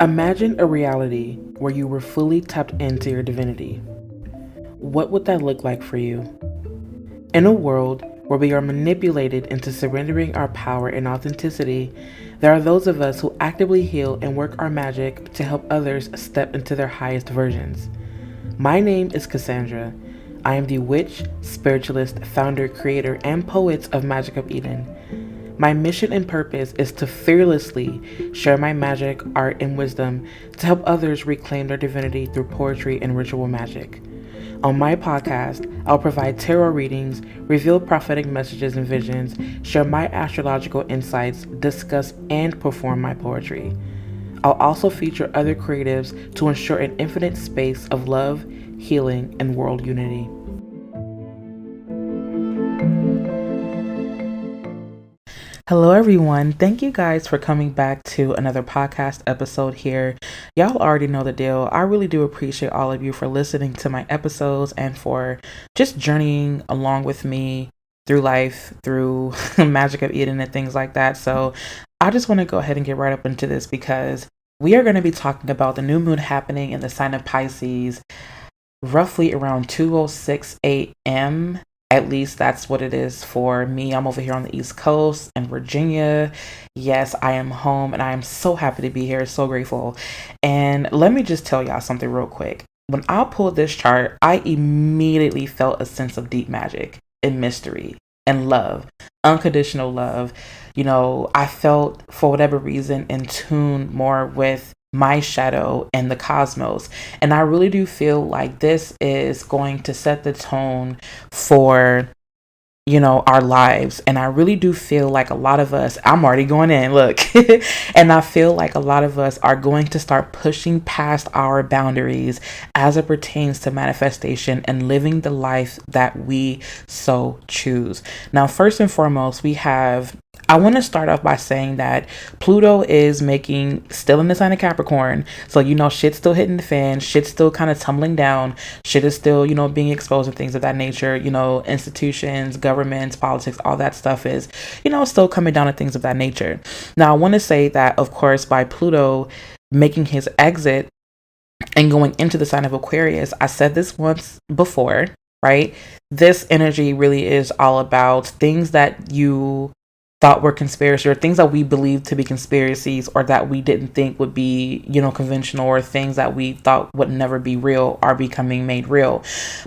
Imagine a reality where you were fully tapped into your divinity. What would that look like for you? In a world where we are manipulated into surrendering our power and authenticity, there are those of us who actively heal and work our magic to help others step into their highest versions. My name is KaSandra. I am the witch, spiritualist, founder, creator, and poet of Magic of Eden. My mission and purpose is to fearlessly share my magic, art, and wisdom to help others reclaim their divinity through poetry and ritual magic. On my podcast, I'll provide tarot readings, reveal prophetic messages and visions, share my astrological insights, discuss and perform my poetry. I'll also feature other creatives to ensure an infinite space of love, healing, and world unity. Hello, everyone. Thank you guys for coming back to another podcast episode here. Y'all already know the deal. I really do appreciate all of you for listening to my episodes and for just journeying along with me through life, through Magic of Eden and things like that. So I just want to go ahead and get right up into this because we are going to be talking about the new moon happening in the sign of Pisces roughly around 2:06 a.m. At least that's what it is for me. I'm over here on the East Coast in Virginia. Yes, I am home and I am so happy to be here. So grateful. And let me just tell y'all something real quick. When I pulled this chart, I immediately felt a sense of deep magic and mystery and love, unconditional love. I felt for whatever reason in tune more with my shadow and the cosmos. And I really do feel like this is going to set the tone for our lives. And I really do feel like a lot of us, I'm already going in, look, and I feel like a lot of us are going to start pushing past our boundaries as it pertains to manifestation and living the life that we so choose. Now, first and foremost, I want to start off by saying that Pluto is still in the sign of Capricorn. So, shit's still hitting the fan. Shit's still kind of tumbling down. Shit is still, being exposed and things of that nature. Institutions, governments, politics, all that stuff is, still coming down and things of that nature. Now, I want to say that, of course, by Pluto making his exit and going into the sign of Aquarius, I said this once before, right? This energy really is all about things that you thought were conspiracy or things that we believed to be conspiracies or that we didn't think would be, conventional, or things that we thought would never be real are becoming made real.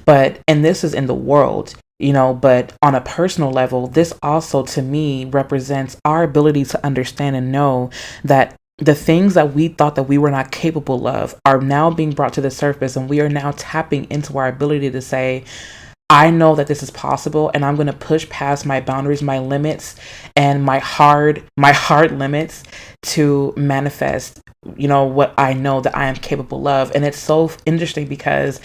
And this is in the world, but on a personal level, this also to me represents our ability to understand and know that the things that we thought that we were not capable of are now being brought to the surface, and we are now tapping into our ability to say, I know that this is possible, and I'm going to push past my boundaries, my limits, and my hard limits to manifest, what I know that I am capable of. And it's so interesting because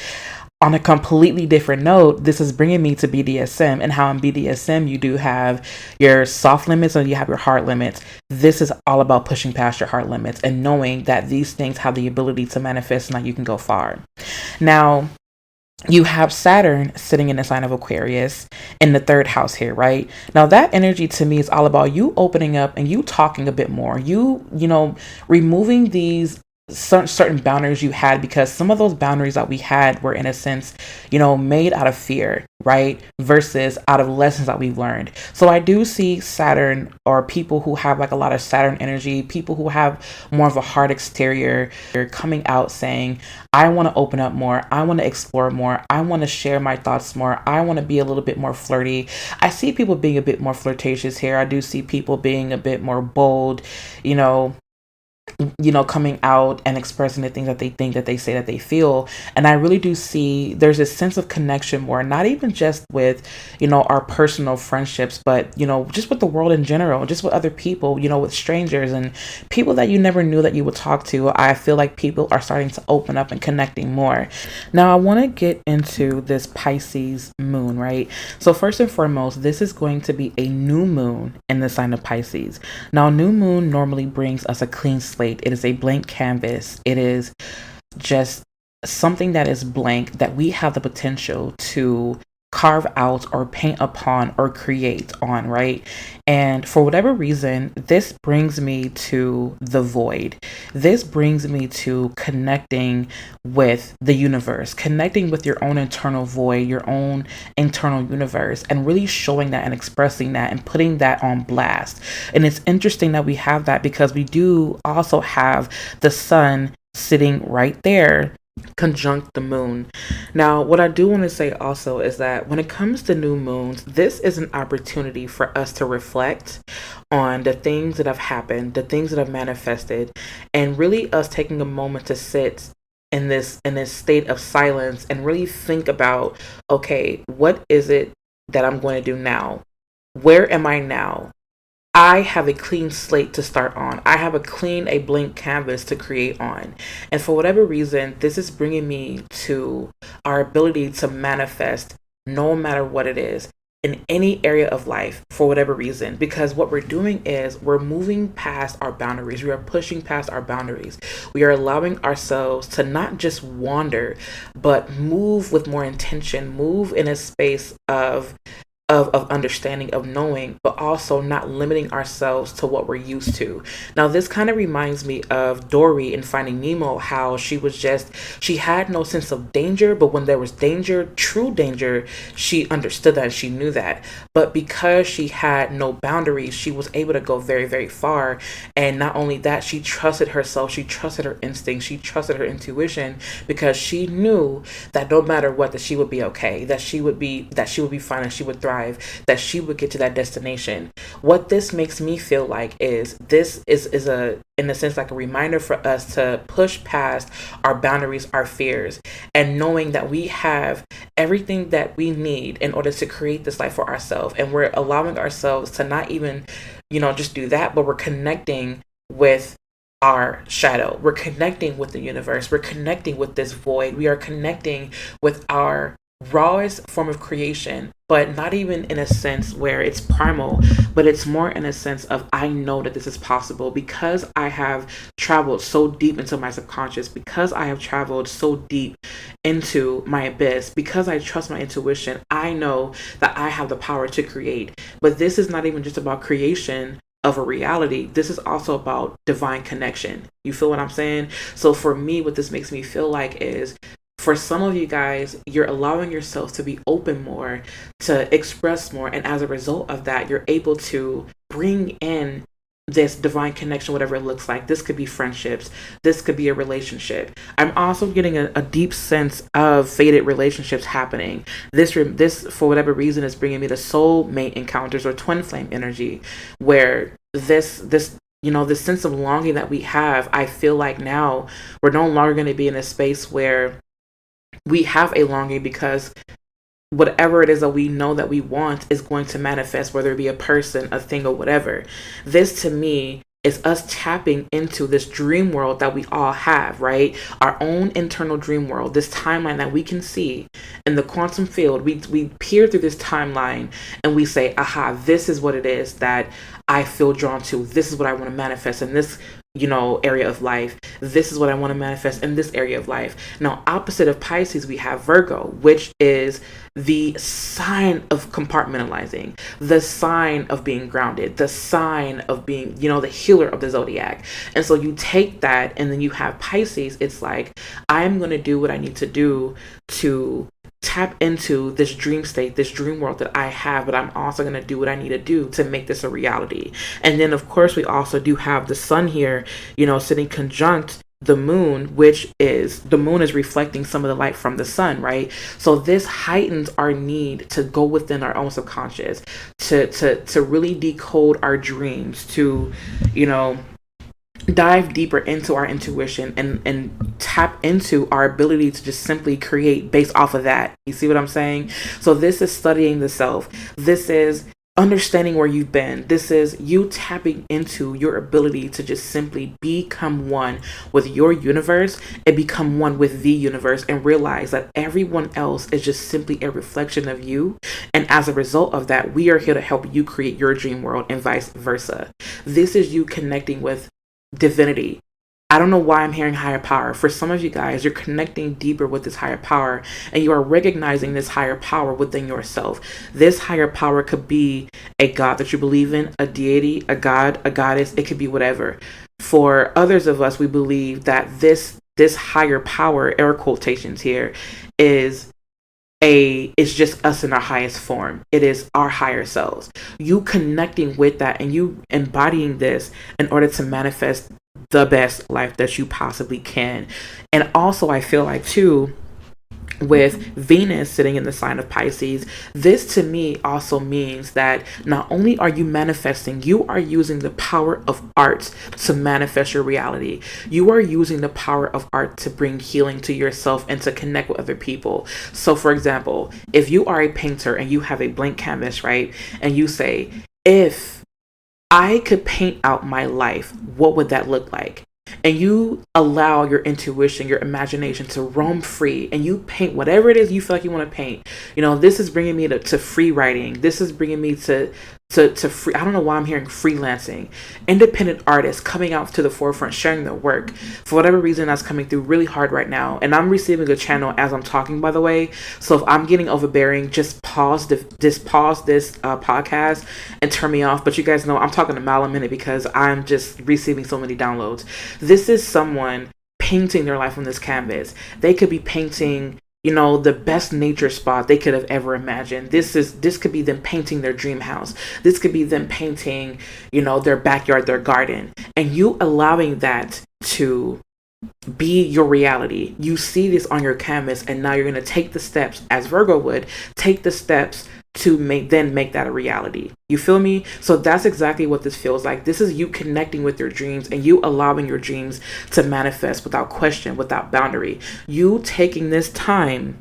on a completely different note, this is bringing me to BDSM, and how in BDSM you do have your soft limits and you have your hard limits. This is all about pushing past your hard limits and knowing that these things have the ability to manifest and that you can go far. Now, you have Saturn sitting in the sign of Aquarius in the third house here, right? Now that energy to me is all about you opening up and you talking a bit more. You removing these certain boundaries you had, because some of those boundaries that we had were in a sense, made out of fear, right? Versus out of lessons that we've learned. So I do see Saturn, or people who have like a lot of Saturn energy, people who have more of a hard exterior, they're coming out saying, I want to open up more. I want to explore more. I want to share my thoughts more. I want to be a little bit more flirty. I see people being a bit more flirtatious here. I do see people being a bit more bold, coming out and expressing the things that they think, that they say, that they feel. And I really do see there's a sense of connection more, not even just with, our personal friendships, but, just with the world in general, just with other people, with strangers and people that you never knew that you would talk to. I feel like people are starting to open up and connecting more. Now, I want to get into this Pisces moon, right? So first and foremost, this is going to be a new moon in the sign of Pisces. Now, new moon normally brings us a clean slate. It is a blank canvas. It is just something that is blank, that we have the potential to carve out or paint upon or create on, right? And for whatever reason, this brings me to the void. This brings me to connecting with the universe, connecting with your own internal void, your own internal universe, and really showing that and expressing that and putting that on blast. And it's interesting that we have that because we do also have the sun sitting right there conjunct the moon. Now, what I do want to say also is that when it comes to new moons, this is an opportunity for us to reflect on the things that have happened, the things that have manifested, and really us taking a moment to sit in this state of silence and really think about, okay, what is it that I'm going to do now? Where am I now? I have a clean slate to start on. I have a blank canvas to create on. And for whatever reason, this is bringing me to our ability to manifest no matter what it is in any area of life for whatever reason. Because what we're doing is we're moving past our boundaries. We are pushing past our boundaries. We are allowing ourselves to not just wander, but move with more intention, move in a space of understanding, of knowing, but also not limiting ourselves to what we're used to. Now, this kind of reminds me of Dory in Finding Nemo, how she had no sense of danger, but when there was danger, true danger, she understood that and she knew that. But because she had no boundaries, she was able to go very, very far. And not only that, she trusted herself, she trusted her instincts, she trusted her intuition, because she knew that no matter what, that she would be okay, that she would be fine, and she would thrive, that she would get to that destination. What this makes me feel like is this is a, in a sense, like a reminder for us to push past our boundaries, our fears, and knowing that we have everything that we need in order to create this life for ourselves. And we're allowing ourselves to not even, just do that, but we're connecting with our shadow. We're connecting with the universe. We're connecting with this void. We are connecting with our rawest form of creation, but not even in a sense where it's primal, but it's more in a sense of, I know that this is possible because I have traveled so deep into my subconscious, because I have traveled so deep into my abyss, because I trust my intuition. I know that I have the power to create. But this is not even just about creation of a reality. This is also about divine connection. You feel what I'm saying? So for me, what this makes me feel like is, for some of you guys, you're allowing yourself to be open more, to express more. And as a result of that, you're able to bring in this divine connection, whatever it looks like. This could be friendships. This could be a relationship. I'm also getting a deep sense of fated relationships happening. This, for whatever reason, is bringing me to soulmate encounters or twin flame energy, where this sense of longing that we have, I feel like now we're no longer going to be in a space where we have a longing, because whatever it is that we know that we want is going to manifest, whether it be a person, a thing, or whatever. This to me is us tapping into this dream world that we all have, right? Our own internal dream world, this timeline that we can see in the quantum field. We peer through this timeline and we say, aha, this is what it is that I feel drawn to. This is what I want to manifest in this area of life. This is what I want to manifest in this area of life. Now, opposite of Pisces, we have Virgo, which is the sign of compartmentalizing, the sign of being grounded, the sign of being, the healer of the zodiac. And so you take that, and then you have Pisces. It's like, I'm going to do what I need to do to tap into this dream state, this dream world that I have, but I'm also going to do what I need to do to make this a reality. And then, of course, we also do have the sun here, sitting conjunct the moon, which is, the moon is reflecting some of the light from the sun, right? So this heightens our need to go within our own subconscious, to really decode our dreams, to, dive deeper into our intuition and tap into our ability to just simply create based off of that. You see what I'm saying? So this is studying the self. This is understanding where you've been. This is you tapping into your ability to just simply become one with your universe and become one with the universe, and realize that everyone else is just simply a reflection of you. And as a result of that, we are here to help you create your dream world and vice versa. This is you connecting with divinity, I don't know why I'm hearing higher power. For some of you guys, you're connecting deeper with this higher power, and you are recognizing this higher power within yourself. This higher power could be a God that you believe in, a deity, a god, a goddess. It could be whatever. For others of us, we believe that this higher power, air quotations here, is it's just us in our highest form. It is our higher selves. You connecting with that and you embodying this in order to manifest the best life that you possibly can. And also, I feel like too, with Venus sitting in the sign of Pisces, this to me also means that not only are you manifesting, you are using the power of art to manifest your reality. You are using the power of art to bring healing to yourself and to connect with other people. So for example, if you are a painter and you have a blank canvas, right? And you say, if I could paint out my life, what would that look like? And you allow your intuition, your imagination to roam free, and you paint whatever it is you feel like you want to paint. This is bringing me to free writing. This is bringing me to free. I don't know why I'm hearing freelancing, independent artists coming out to the forefront, sharing their work. For whatever reason, that's coming through really hard right now, and I'm receiving a channel as I'm talking, by the way. So if I'm getting overbearing, just pause this podcast and turn me off. But you guys know I'm talking a mile a minute because I'm just receiving so many downloads. This is someone painting their life on this canvas. They could be painting the best nature spot they could have ever imagined. This could be them painting their dream house. This could be them painting, their backyard, their garden, and you allowing that to be your reality. You see this on your canvas, and now you're going to take the steps, as Virgo would take the steps to make that a reality. You feel me? So that's exactly what this feels like. This is you connecting with your dreams and you allowing your dreams to manifest without question, without boundary. You taking this time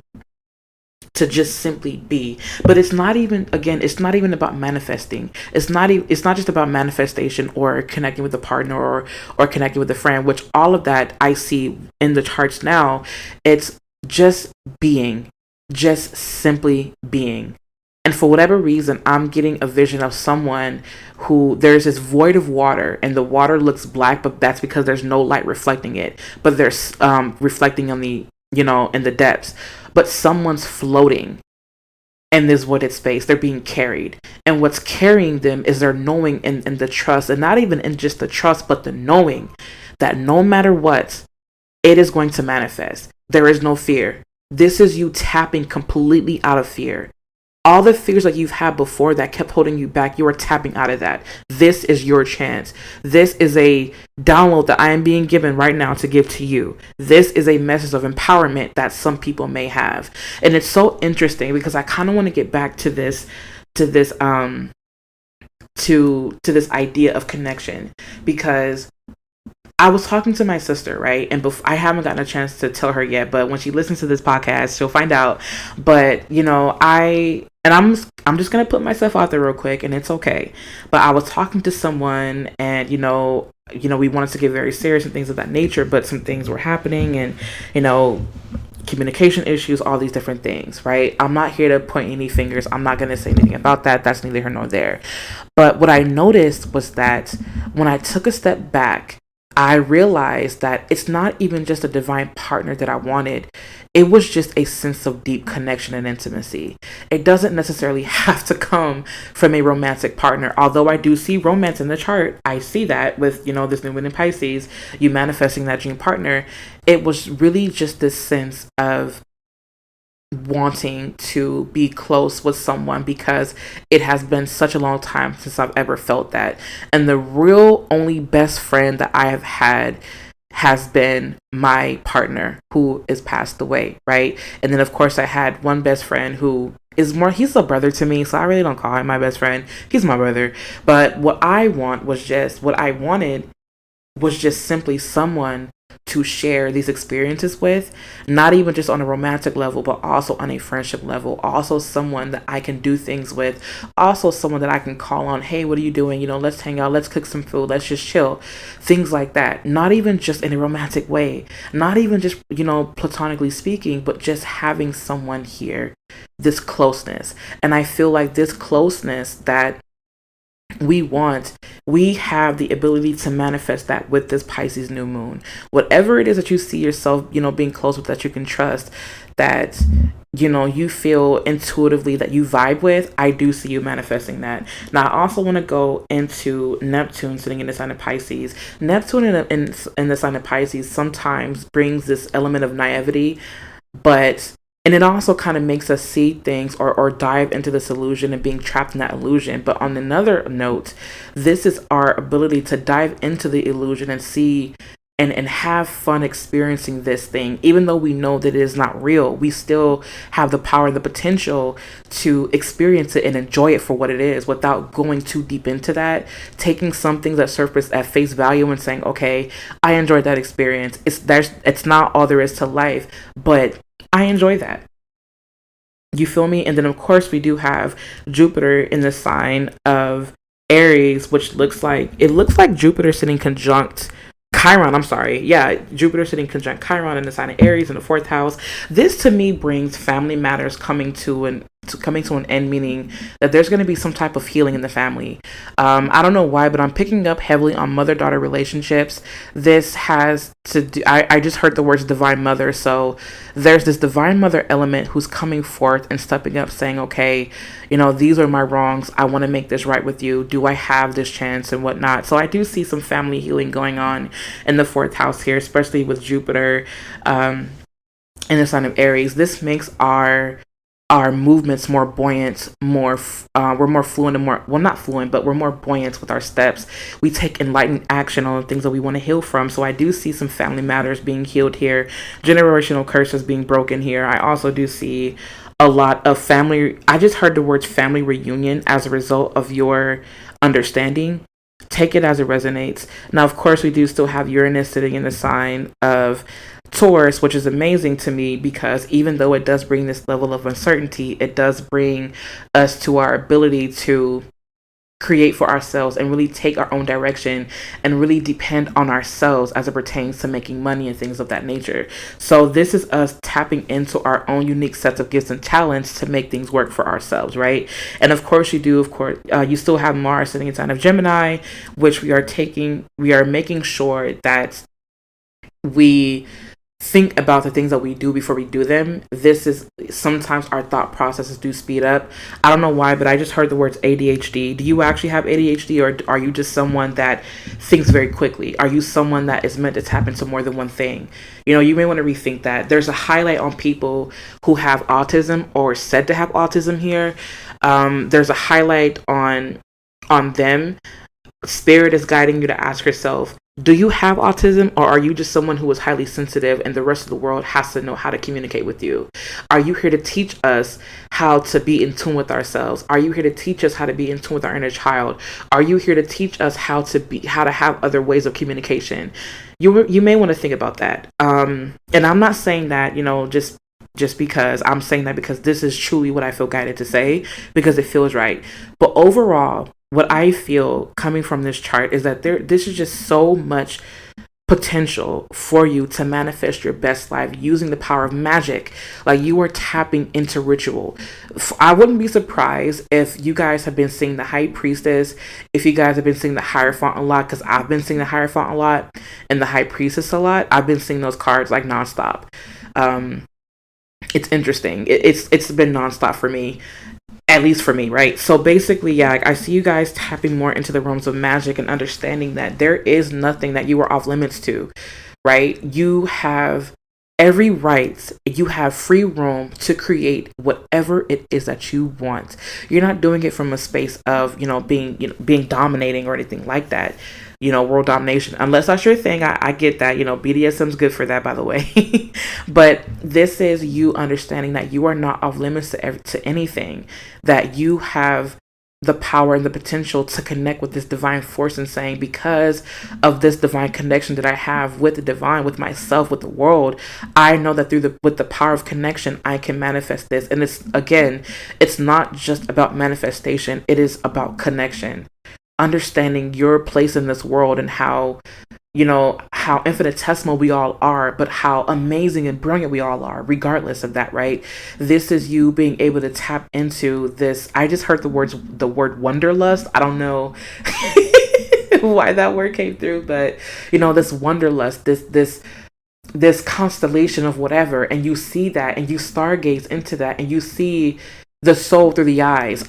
to just simply be. But it's not even about manifesting. It's not just about manifestation or connecting with a partner or connecting with a friend, which all of that I see in the charts now. It's just being, just simply being. And for whatever reason, I'm getting a vision of someone who there's this void of water and the water looks black, but that's because there's no light reflecting it. But there's reflecting on the, in the depths. But someone's floating in this voided space. They're being carried. And what's carrying them is their knowing and the trust. And not even in just the trust, but the knowing that no matter what, it is going to manifest. There is no fear. This is you tapping completely out of fear. All the fears that you've had before that kept holding you back, you are tapping out of that. This is your chance. This is a download that I am being given right now to give to you. This is a message of empowerment that some people may have. And it's so interesting because I kind of want to get back to this idea of connection, because I was talking to my sister, right? And I haven't gotten a chance to tell her yet, but when she listens to this podcast, she'll find out. But, I'm just going to put myself out there real quick, and it's okay. But I was talking to someone and, we wanted to get very serious and things of that nature, but some things were happening and, communication issues, all these different things, right? I'm not here to point any fingers. I'm not going to say anything about that. That's neither here nor there. But what I noticed was that when I took a step back, I realized that it's not even just a divine partner that I wanted. It was just a sense of deep connection and intimacy. It doesn't necessarily have to come from a romantic partner. Although I do see romance in the chart. I see that with, this new moon in Pisces, you manifesting that dream partner. It was really just this sense of wanting to be close with someone because it has been such a long time since I've ever felt that. And the real only best friend that I have had has been my partner who is passed away, right? And then of course I had one best friend who he's a brother to me, so I really don't call him my best friend. He's my brother. But what I wanted was just simply someone to share these experiences with, not even just on a romantic level, but also on a friendship level. Also someone that I can do things with. Also someone that I can call on. Hey, what are you doing? Let's hang out. Let's cook some food. Let's just chill. Things like that. Not even just in a romantic way. Not even just, platonically speaking, but just having someone here. This closeness. And I feel like this closeness that we have the ability to manifest that with this Pisces new moon. Whatever it is that you see yourself, being close with, that you can trust, that you feel intuitively that you vibe with, I do see you manifesting that. Now I also want to go into Neptune sitting in the sign of Pisces. Neptune in the sign of Pisces sometimes brings this element of naivety, but and it also kind of makes us see things, or dive into this illusion and being trapped in that illusion. But on another note, this is our ability to dive into the illusion and see and have fun experiencing this thing. Even though we know that it is not real, we still have the power and the potential to experience it and enjoy it for what it is without going too deep into that. Taking some things that surface at face value and saying, okay, I enjoyed that experience. It's not all there is to life, but I enjoy that. You feel me? And then of course we do have Jupiter in the sign of Aries, which looks like Jupiter sitting conjunct Chiron. I'm sorry. Yeah, Jupiter sitting conjunct Chiron in the sign of Aries in the fourth house. This to me brings family matters coming to an end, meaning that there's going to be some type of healing in the family. I don't know why, but I'm picking up heavily on mother-daughter relationships. This has to do, I just heard the words divine mother. So there's this divine mother element who's coming forth and stepping up saying, okay, these are my wrongs. I want to make this right with you. Do I have this chance and whatnot? So I do see some family healing going on in the fourth house here, especially with Jupiter in the sign of Aries. This makes our movements more buoyant, we're more fluent and not fluent, but we're more buoyant with our steps. We take enlightened action on the things that we want to heal from. So I do see some family matters being healed here, generational curses being broken here. I also do see a lot of family. I just heard the words family reunion as a result of your understanding. Take it as it resonates. Now, of course, we do still have Uranus sitting in the sign of Taurus, which is amazing to me because even though it does bring this level of uncertainty, it does bring us to our ability to create for ourselves and really take our own direction and really depend on ourselves as it pertains to making money and things of that nature. So this is us tapping into our own unique sets of gifts and talents to make things work for ourselves, right? And of course you still have Mars sitting in sign of Gemini, which we are making sure that we think about the things that we do before we do them. This is sometimes our thought processes do speed up. I don't know why, but I just heard the words ADHD. Do you actually have ADHD, or are you just someone that thinks very quickly? Are you someone that is meant to tap into more than one thing? You may want to rethink that. There's a highlight on people who have autism or said to have autism here. There's a highlight on them. Spirit is guiding you to ask yourself, do you have autism, or are you just someone who is highly sensitive and the rest of the world has to know how to communicate with you? Are you here to teach us how to be in tune with ourselves? Are you here to teach us how to be in tune with our inner child? Are you here to teach us how to have other ways of communication? You may want to think about that. And I'm not saying that, just because. I'm saying that because this is truly what I feel guided to say, because it feels right. But overall, what I feel coming from this chart is that this is just so much potential for you to manifest your best life using the power of magic. Like, you are tapping into ritual. I wouldn't be surprised if you guys have been seeing the High Priestess, if you guys have been seeing the Hierophant a lot, because I've been seeing the Hierophant a lot and the High Priestess a lot. I've been seeing those cards like nonstop. It's interesting. It's been nonstop for me. At least for me, right? So basically, yeah, I see you guys tapping more into the realms of magic and understanding that there is nothing that you are off limits to, right? You have every right, you have free room to create whatever it is that you want. You're not doing it from a space of, being dominating or anything like that. World domination, unless that's your thing. I get that, BDSM's good for that, by the way. But this is you understanding that you are not off limits to anything, that you have the power and the potential to connect with this divine force, and saying, because of this divine connection that I have with the divine, with myself, with the world, I know that with the power of connection, I can manifest this. And it's not just about manifestation. It is about connection. Understanding your place in this world and how how infinitesimal we all are, but how amazing and brilliant we all are, regardless of that, right? This is you being able to tap into this. I just heard the word wanderlust. I don't know why that word came through, but this wanderlust, this constellation of whatever, and you see that and you stargaze into that and you see the soul through the eyes.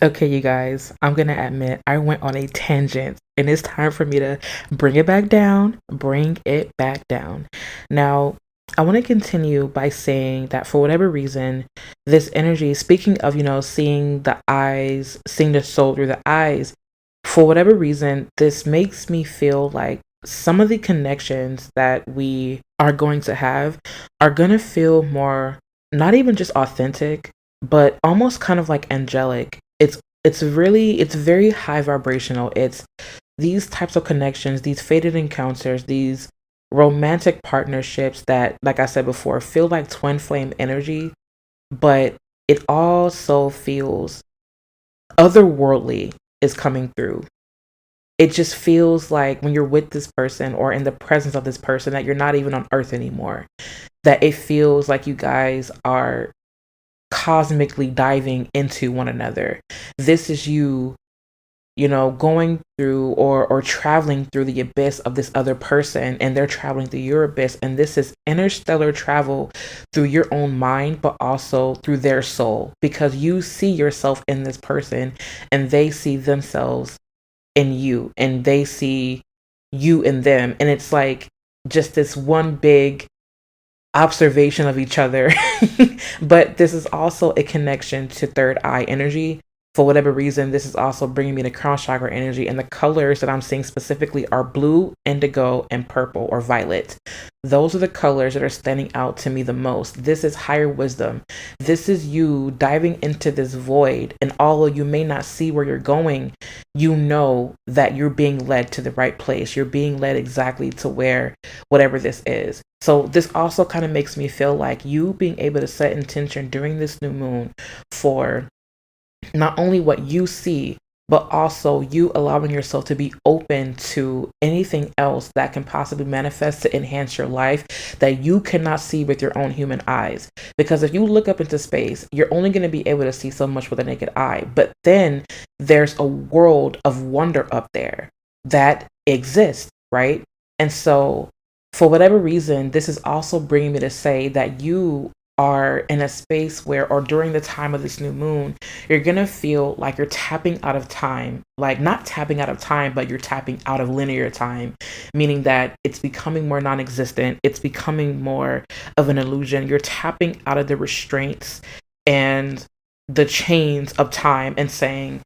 Okay, you guys, I'm gonna admit I went on a tangent and it's time for me to bring it back down, bring it back down. Now, I want to continue by saying that for whatever reason, this energy, speaking of, seeing the eyes, seeing the soul through the eyes, for whatever reason, this makes me feel like some of the connections that we are going to have are going to feel more, not even just authentic, but almost kind of like angelic. It's very high vibrational. It's these types of connections, these fated encounters, these romantic partnerships that, like I said before, feel like twin flame energy, but it also feels otherworldly is coming through. It just feels like when you're with this person or in the presence of this person that you're not even on earth anymore, that it feels like you guys are cosmically diving into one another. This is you going through or traveling through the abyss of this other person, and they're traveling through your abyss, and this is interstellar travel through your own mind, but also through their soul, because you see yourself in this person and they see themselves in you and they see you in them, and it's like just this one big observation of each other. But this is also a connection to third eye energy. For whatever reason, this is also bringing me to crown chakra energy, and the colors that I'm seeing specifically are blue, indigo, and purple or violet. Those are the colors that are standing out to me the most. This is higher wisdom. This is you diving into this void, and although you may not see where you're going, you know that you're being led to the right place. You're being led exactly to where whatever this is. So this also kind of makes me feel like you being able to set intention during this new moon for not only what you see, but also you allowing yourself to be open to anything else that can possibly manifest to enhance your life that you cannot see with your own human eyes. Because if you look up into space, you're only going to be able to see so much with a naked eye. But then there's a world of wonder up there that exists, right? And so for whatever reason, this is also bringing me to say that you are in a space where, or during the time of this new moon, you're going to feel like you're tapping out of time, like not tapping out of time, but you're tapping out of linear time, meaning that it's becoming more non-existent. It's becoming more of an illusion. You're tapping out of the restraints and the chains of time and saying,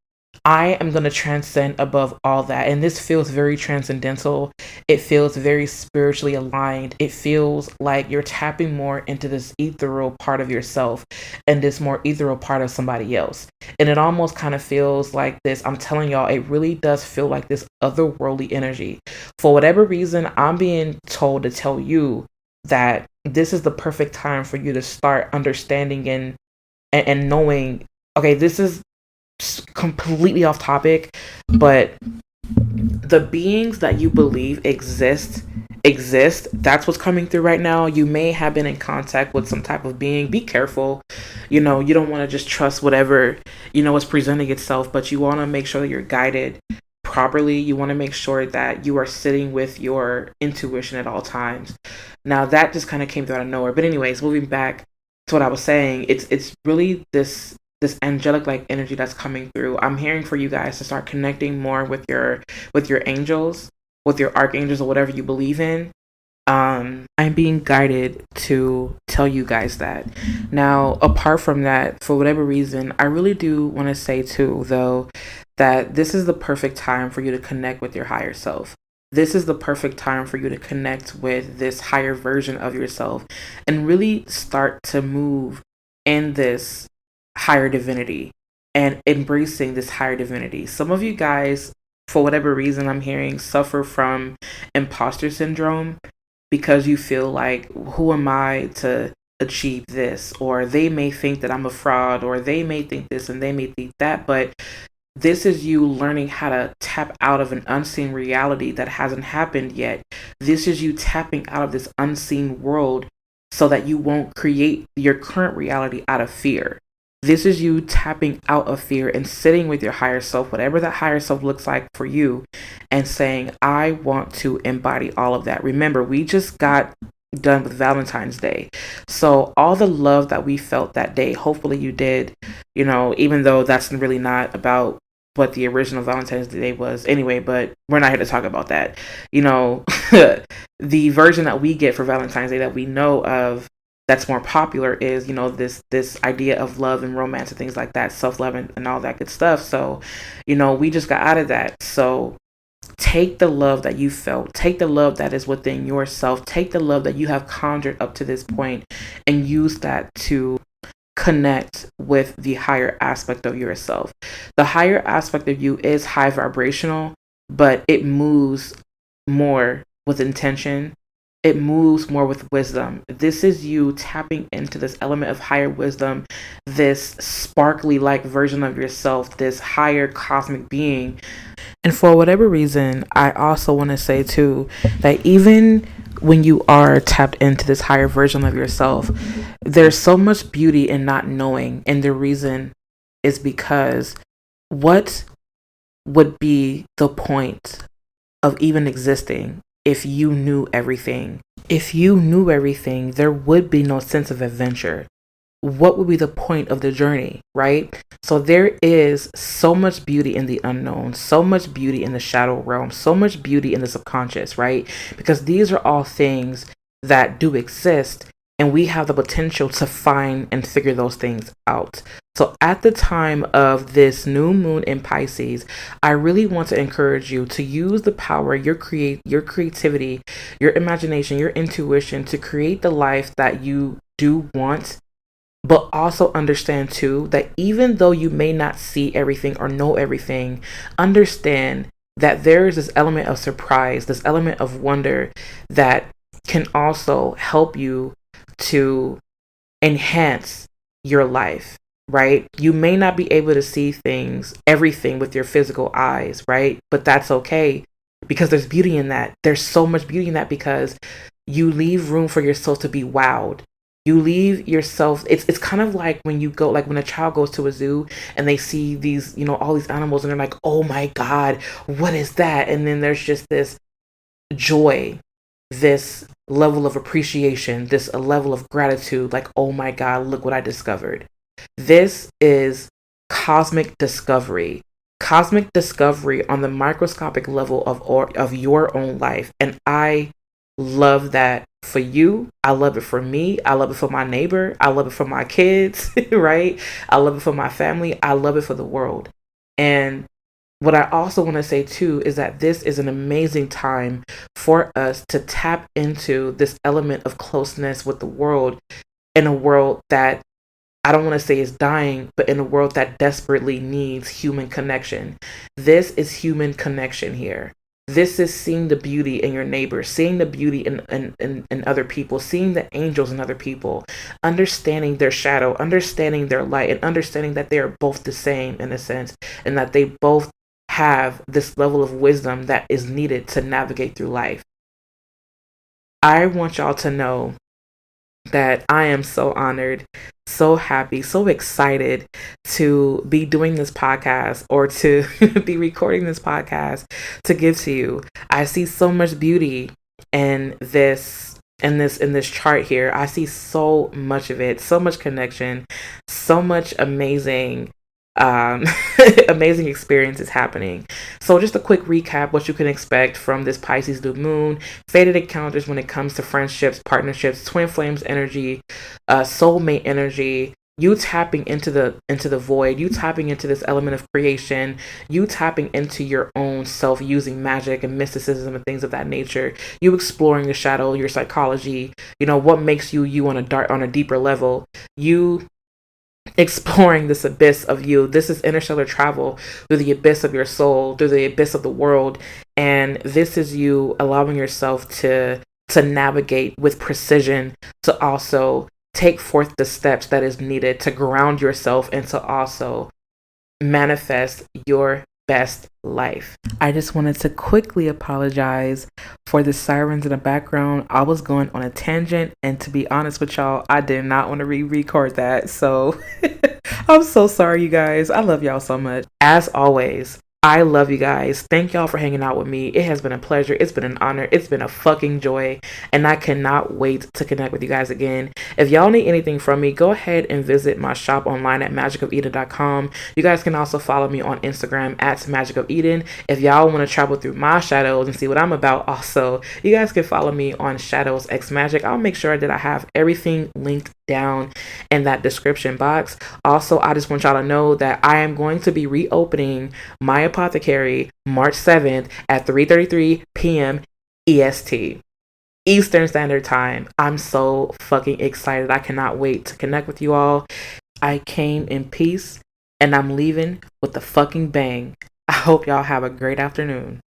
I am going to transcend above all that. And this feels very transcendental. It feels very spiritually aligned. It feels like you're tapping more into this ethereal part of yourself and this more ethereal part of somebody else. And it almost kind of feels like this. I'm telling y'all, it really does feel like this otherworldly energy. For whatever reason, I'm being told to tell you that this is the perfect time for you to start understanding and knowing, okay, this is completely off topic, but the beings that you believe exist. That's what's coming through right now. You may have been in contact with some type of being. Be careful. You don't want to just trust whatever is presenting itself, but you want to make sure that you're guided properly. You want to make sure that you are sitting with your intuition at all times. Now that just kind of came through out of nowhere, but anyways, moving back to what I was saying, it's really this angelic like energy that's coming through. I'm hearing for you guys to start connecting more with your angels, with your archangels, or whatever you believe in. I'm being guided to tell you guys that. Now, apart from that, for whatever reason, I really do want to say too, though, that this is the perfect time for you to connect with your higher self. This is the perfect time for you to connect with this higher version of yourself and really start to move in this higher divinity and embracing this higher divinity. Some of you guys, for whatever reason, I'm hearing, suffer from imposter syndrome because you feel like, who am I to achieve this? Or they may think that I'm a fraud, or they may think this and they may think that. But This is you learning how to tap out of an unseen reality that hasn't happened yet. This is you tapping out of this unseen world so that you won't create your current reality out of fear. This is you tapping out of fear and sitting with your higher self, whatever that higher self looks like for you, and saying, I want to embody all of that. Remember, we just got done with Valentine's Day. So all the love that we felt that day, hopefully you did, even though that's really not about what the original Valentine's Day was anyway, but we're not here to talk about that. The version that we get for Valentine's Day that we know of that's more popular is, this idea of love and romance and things like that, self-love and all that good stuff. So, we just got out of that. So take the love that you felt, take the love that is within yourself, take the love that you have conjured up to this point, and use that to connect with the higher aspect of yourself. The higher aspect of you is high vibrational, but it moves more with intention. It moves more with wisdom. This is you tapping into this element of higher wisdom, this sparkly like version of yourself, this higher cosmic being. And for whatever reason, I also want to say too that even when you are tapped into this higher version of yourself, there's so much beauty in not knowing. And the reason is because what would be the point of even existing if you knew everything? If you knew everything, there would be no sense of adventure. What would be the point of the journey, right? So there is so much beauty in the unknown, so much beauty in the shadow realm, so much beauty in the subconscious, right? Because these are all things that do exist, and we have the potential to find and figure those things out. So at the time of this new moon in Pisces, I really want to encourage you to use the power, your creativity, your imagination, your intuition to create the life that you do want. But also understand too that even though you may not see everything or know everything, understand that there is this element of surprise, this element of wonder that can also help you to enhance your life, right? You may not be able to see everything with your physical eyes, right? But that's okay, because there's beauty in that. There's so much beauty in that because you leave room for yourself to be wowed. You leave yourself, it's kind of like when you go, like when a child goes to a zoo and they see these, all these animals and they're like, oh my God, what is that? And then there's just this joy, this level of appreciation, this a level of gratitude, like, oh my God, look what I discovered. This is cosmic discovery on the microscopic level of your own life. And I love that for you. I love it for me. I love it for my neighbor. I love it for my kids, right? I love it for my family. I love it for the world. And what I also want to say too is that this is an amazing time for us to tap into this element of closeness with the world, in a world that I don't want to say is dying, but in a world that desperately needs human connection. This is human connection here. This is seeing the beauty in your neighbor, seeing the beauty in other people, seeing the angels in other people, understanding their shadow, understanding their light, and understanding that they are both the same in a sense, and that they both have this level of wisdom that is needed to navigate through life. I want y'all to know that I am so honored, so happy, so excited to be doing this podcast, or to be recording this podcast to give to you. I see so much beauty in this chart here. I see so much of it, so much connection, so much amazing amazing experiences happening. So just a quick recap, what you can expect from this Pisces new moon: fated encounters when it comes to friendships, partnerships, twin flames energy, soulmate energy, you tapping into the void, you tapping into this element of creation, you tapping into your own self using magic and mysticism and things of that nature, you exploring the shadow, your psychology, what makes you on a deeper level, you exploring this abyss of you. This is interstellar travel through the abyss of your soul, through the abyss of the world. And this is you allowing yourself to navigate with precision, to also take forth the steps that is needed to ground yourself, and to also manifest your best life. I just wanted to quickly apologize for the sirens in the background. I was going on a tangent, and to be honest with y'all, I did not want to re-record that. So I'm so sorry, you guys. I love y'all so much. As always, I love you guys. Thank y'all for hanging out with me. It has been a pleasure. It's been an honor. It's been a fucking joy. And I cannot wait to connect with you guys again. If y'all need anything from me, go ahead and visit my shop online at magicofeden.com. You guys can also follow me on Instagram at magicofeden. If y'all want to travel through my shadows and see what I'm about also, you guys can follow me on Shadows X Magic. I'll make sure that I have everything linked down in that description box. Also, I just want y'all to know that I am going to be reopening my Apothecary March 7th at 3:33 p.m. EST, Eastern Standard Time. I'm so fucking excited. I cannot wait to connect with you all. I came in peace and I'm leaving with a fucking bang. I hope y'all have a great afternoon.